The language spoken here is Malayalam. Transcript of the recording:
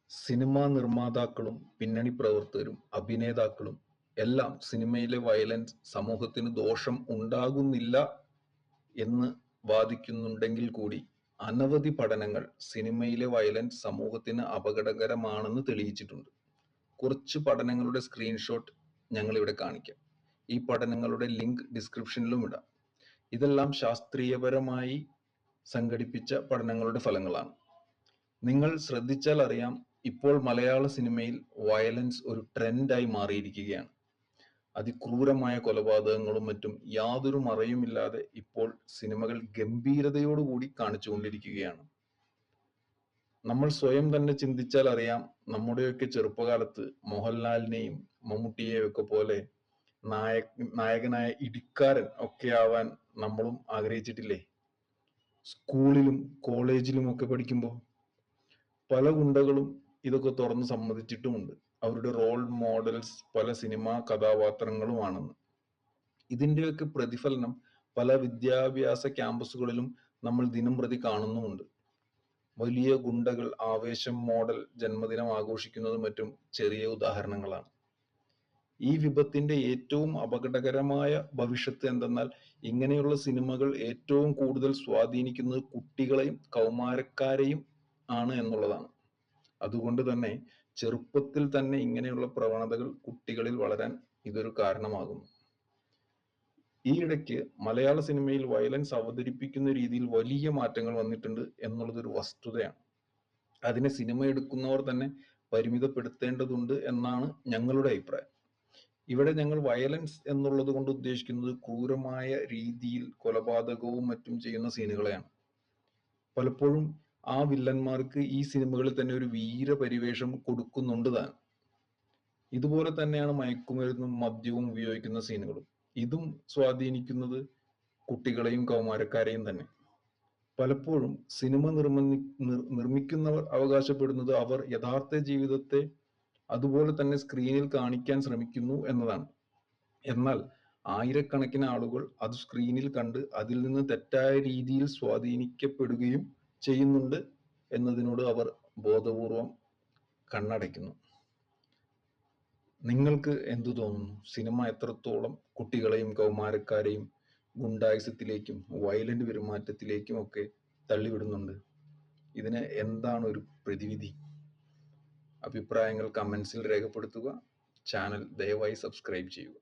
സിനിമാ നിർമ്മാതാക്കളും പിന്നണി പ്രവർത്തകരും അഭിനേതാക്കളും എല്ലാം സിനിമയിലെ വയലൻസ് സമൂഹത്തിന് ദോഷം ഉണ്ടാകുന്നില്ല എന്ന് വാദിക്കുന്നുണ്ടെങ്കിൽ കൂടി അനവധി പഠനങ്ങൾ സിനിമയിലെ വയലൻസ് സമൂഹത്തിന് അപകടകരമാണെന്ന് തെളിയിച്ചിട്ടുണ്ട്. കുറച്ച് പഠനങ്ങളുടെ സ്ക്രീൻഷോട്ട് ഞങ്ങളിവിടെ കാണിക്കാം. ഈ പഠനങ്ങളുടെ ലിങ്ക് ഡിസ്ക്രിപ്ഷനിലും ഇടാം. ഇതെല്ലാം ശാസ്ത്രീയപരമായി സംഘടിപ്പിച്ച പഠനങ്ങളുടെ ഫലങ്ങളാണ്. നിങ്ങൾ ശ്രദ്ധിച്ചാൽ അറിയാം, ഇപ്പോൾ മലയാള സിനിമയിൽ വയലൻസ് ഒരു ട്രെൻഡായി മാറിയിരിക്കുകയാണ്. അതിക്രൂരമായ കൊലപാതകങ്ങളും മറ്റും യാതൊരു മറയുമില്ലാതെ ഇപ്പോൾ സിനിമകൾ ഗംഭീരതയോടുകൂടി കാണിച്ചുകൊണ്ടിരിക്കുകയാണ്. നമ്മൾ സ്വയം തന്നെ ചിന്തിച്ചാൽ അറിയാം, നമ്മുടെയൊക്കെ ചെറുപ്പകാലത്ത് മോഹൻലാലിനെയും മമ്മൂട്ടിയെയും ഒക്കെ പോലെ നായകനായ ഇടിക്കാരൻ ഒക്കെ ആവാൻ നമ്മളും ആഗ്രഹിച്ചിട്ടില്ലേ? സ്കൂളിലും കോളേജിലും ഒക്കെ പഠിക്കുമ്പോൾ പല ഗുണ്ടകളും ഇതൊക്കെ തുറന്ന് സമ്മതിച്ചിട്ടുമുണ്ട്. അവരുടെ റോൾ മോഡൽസ് പല സിനിമാ കഥാപാത്രങ്ങളുമാണെന്ന്. ഇതിന്റെയൊക്കെ പ്രതിഫലനം പല വിദ്യാഭ്യാസ ക്യാമ്പസുകളിലും നമ്മൾ ദിനംപ്രതി കാണുന്നുമുണ്ട്. വലിയ ഗുണ്ടകൾ ആവേശം മോഡൽ ജന്മദിനം ആഘോഷിക്കുന്നതും മറ്റും ചെറിയ ഉദാഹരണങ്ങളാണ്. ഈ വിപത്തിന്റെ ഏറ്റവും അപകടകരമായ ഭവിഷ്യത്ത് എന്തെന്നാൽ, ഇങ്ങനെയുള്ള സിനിമകൾ ഏറ്റവും കൂടുതൽ സ്വാധീനിക്കുന്നത് കുട്ടികളെയും കൗമാരക്കാരെയും ആണ് എന്നുള്ളതാണ്. അതുകൊണ്ട് തന്നെ ചെറുപ്പത്തിൽ തന്നെ ഇങ്ങനെയുള്ള പ്രവണതകൾ കുട്ടികളിൽ വളരാൻ ഇതൊരു കാരണമാകുന്നു. ഈയിടയ്ക്ക് മലയാള സിനിമയിൽ വയലൻസ് അവതരിപ്പിക്കുന്ന രീതിയിൽ വലിയ മാറ്റങ്ങൾ വന്നിട്ടുണ്ട് എന്നുള്ളതൊരു വസ്തുതയാണ്. അതിനെ സിനിമ എടുക്കുന്നവർ തന്നെ പരിമിതപ്പെടുത്തേണ്ടതുണ്ട് എന്നാണ് ഞങ്ങളുടെ അഭിപ്രായം. ഇവിടെ ഞങ്ങൾ വയലൻസ് എന്നുള്ളത് കൊണ്ട് ഉദ്ദേശിക്കുന്നത് ക്രൂരമായ രീതിയിൽ കൊലപാതകവും മറ്റും ചെയ്യുന്ന സീനുകളെയാണ്. പലപ്പോഴും ആ വില്ലന്മാർക്ക് ഈ സിനിമകളിൽ തന്നെ ഒരു വീരപരിവേഷം കൊടുക്കുന്നുണ്ട് താൻ. ഇതുപോലെ തന്നെയാണ് മയക്കുമരുന്നും മദ്യവും ഉപയോഗിക്കുന്ന സീനുകളും. ഇതും സ്വാധീനിക്കുന്നത് കുട്ടികളെയും കൗമാരക്കാരെയും തന്നെ. പലപ്പോഴും സിനിമ നിർമ്മിക്കുന്നവർ അവകാശപ്പെടുന്നത് അവർ യഥാർത്ഥ ജീവിതത്തെ അതുപോലെ തന്നെ സ്ക്രീനിൽ കാണിക്കാൻ ശ്രമിക്കുന്നു എന്നതാണ്. എന്നാൽ ആയിരക്കണക്കിന് ആളുകൾ അത് സ്ക്രീനിൽ കണ്ട് അതിൽ നിന്ന് തെറ്റായ രീതിയിൽ സ്വാധീനിക്കപ്പെടുകയും ചെയ്യുന്നുണ്ട് എന്നതിനോട് അവർ ബോധപൂർവം കണ്ണടയ്ക്കുന്നു. നിങ്ങൾക്ക് എന്തു തോന്നുന്നു? സിനിമ എത്രത്തോളം കുട്ടികളെയും കൗമാരക്കാരെയും ഗുണ്ടായിസത്തിലേക്കും വയലന്റ് പെരുമാറ്റത്തിലേക്കും ഒക്കെ തള്ളിവിടുന്നുണ്ട്? ഇതിന് എന്താണ് ഒരു പ്രതിവിധി? അഭിപ്രായങ്ങൾ കമന്റ്സിൽ രേഖപ്പെടുത്തുക. ചാനൽ ദയവായി സബ്സ്ക്രൈബ് ചെയ്യുക.